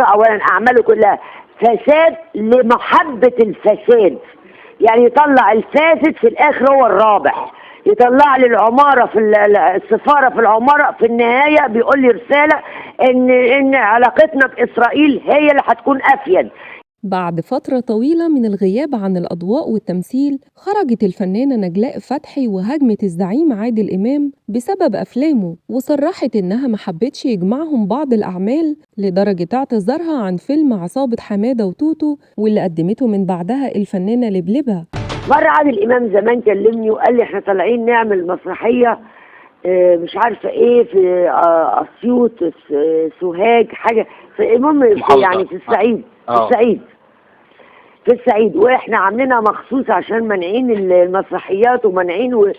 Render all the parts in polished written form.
اولا اعماله كلها فساد لمحبه الفساد، يعني يطلع الفاسد في الاخر هو الرابح، يطلع لي العماره في السفاره في العماره في النهايه بيقول لي رساله ان علاقتنا باسرائيل هي اللي هتكون افيد. بعد فترة طويلة من الغياب عن الأضواء والتمثيل، خرجت الفنانة نجلاء فتحي وهاجمت الزعيم عادل إمام بسبب أفلامه، وصرحت إنها محبتش يجمعهم بعض الأعمال لدرجة اعتذارها عن فيلم عصابة حمادة وتوتو واللي قدمته من بعدها الفنانة لبلبة. مرة عادل إمام زمان كلمني وقال لي إحنا طالعين نعمل مسرحية مش عارفة إيه في أسيوط، سوهاج، حاجة المهم يعني في الصعيد، في الصعيد، واحنا عاملينها مخصوص عشان مانعين المسرحيات ومانعين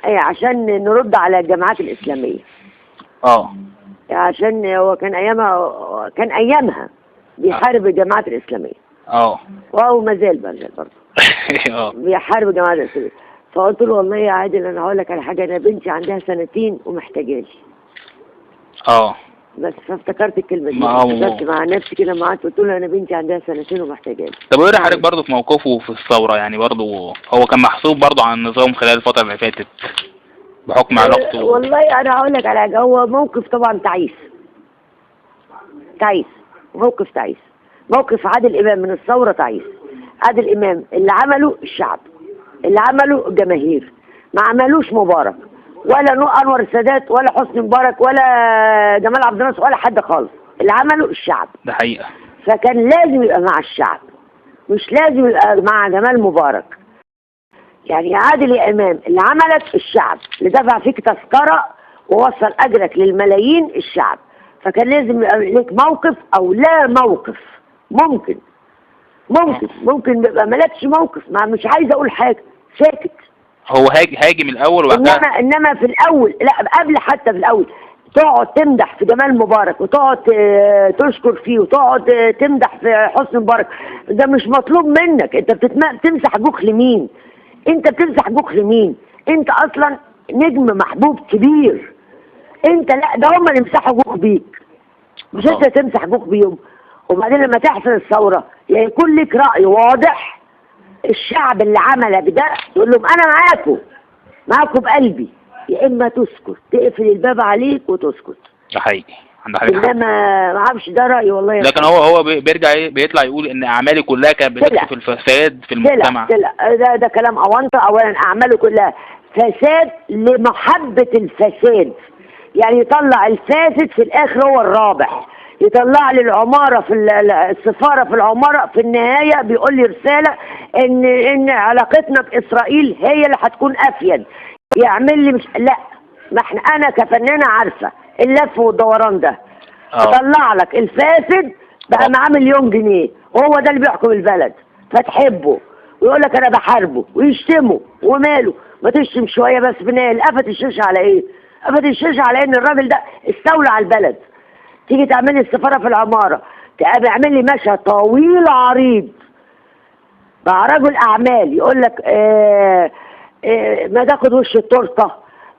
عشان نرد على الجامعات الإسلامية. عشان هو كان أيامها بيحارب الجامعات الإسلامية. وهو ما زال برضه بيحارب الجامعات الإسلامية. فقلت له والله يا عادل انا هقول لك على حاجه، انا بنتي عندها 2 ومحتاجالي. بس فافتكرت الكلمه دي، افتكرت مع نفسي كده، ما قعدت قلت له انا بنتي عندها 2 ومحتاجالي. طب وايه حضرتك برضه في موقفه في الثوره؟ يعني برضه هو كان محسوب برضه على النظام خلال الفتره اللي فاتت بحكم علاقته. والله انا هقول لك على حاجه، هو موقف طبعا تعيس، موقف عادل امام من الثوره تعيس. عادل امام اللي عمله الشعب، اللي عمله الجماهير، ما عملوش مبارك ولا انور السادات ولا حسني مبارك ولا جمال عبد الناصر ولا حد خالص، اللي عمله الشعب. ده حقيقه. فكان لازم يبقى مع الشعب، مش لازم يبقى مع جمال مبارك. يعني يا عادل يا امام اللي عملك الشعب، اللي دفع فيك تذكره ووصل اجرك للملايين الشعب، فكان لازم يبقى ليك موقف او لا موقف. ممكن يبقى مالكش موقف، ما مش عايز اقول حاجه، ساكت. هو هاجم الاول وبعدها انما في الاول، لا قبل حتى في الاول تقعد تمدح في جمال مبارك وتقعد تشكر فيه وتقعد تمدح في حسني مبارك، ده مش مطلوب منك. انت بتمسح جوخ لمين؟ انت اصلا نجم محبوب كبير، انت لا، ده هم اللي يمسحوا جوخ بيك، مش انت تمسح جوخ بيهم. وبعدين لما تحصل الثوره يعني يكون لك راي واضح، الشعب اللي عملك ده تقول لهم انا معاكم بقلبي، يا اما تسكت تقفل الباب عليك وتسكت. ده حقيقي. انما ما اعرفش، ده رايي والله. لكن هو بيرجع بيطلع يقول ان اعمالي كلها كانت بتكشف في الفساد في المجتمع. ده كلام اونطه. اولا اعماله كلها فساد لمحبه الفساد، يعني يطلع الفاسد في الاخر هو الرابح، يطلع لي العماره في السفاره في العماره في النهايه بيقول لي رساله ان علاقتنا باسرائيل هي اللي هتكون افيد، يعمل لي لا، ما انا كفنانه عارفه اللف والدوران ده. اطلع لك الفاسد بقى معاه 1,000,000 جنيه وهو ده اللي بيحكم البلد، فتحبه ويقول لك انا بحاربه ويشتمه، وماله؟ ما تشتم شويه بس. في النهايه قفت الشاشه على ايه؟ قفت الشاشه على ان الراجل ده استولى على البلد. تيجي تعمل لي السفاره في العماره، بيعمل لي مشهد طويل عريض مع رجل اعمال يقول لك ما تاخد وش التورته،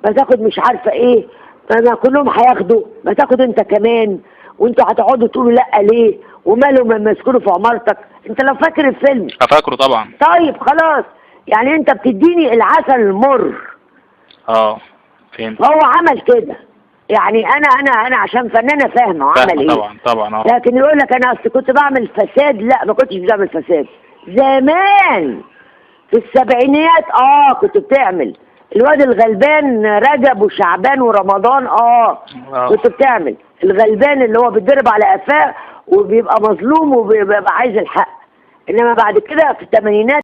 ما تاخد مش عارفه ايه، ما كلهم هياخدوا، ما تاخد انت كمان، وانتوا هتقعدوا تقولوا لا ليه؟ وماله ما يسكنوا في عمارتك؟ انت لو فاكر الفيلم. فاكره طبعا. طيب خلاص، يعني انت بتديني العسل المر. فهمت. هو عمل كده، يعني انا عشان فنانه فاهمه وعمل ايه. طبعا. لكن يقول لك انا اصل كنت بعمل فساد، لا ما كنتش بعمل فساد. زمان في السبعينيات كنت بتعمل. الواد الغلبان رجب وشعبان ورمضان كنت بتعمل. الغلبان اللي هو بيتضرب على قفاه وبيبقى مظلوم وبيبقى عايز الحق. انما بعد كده في الثمانينات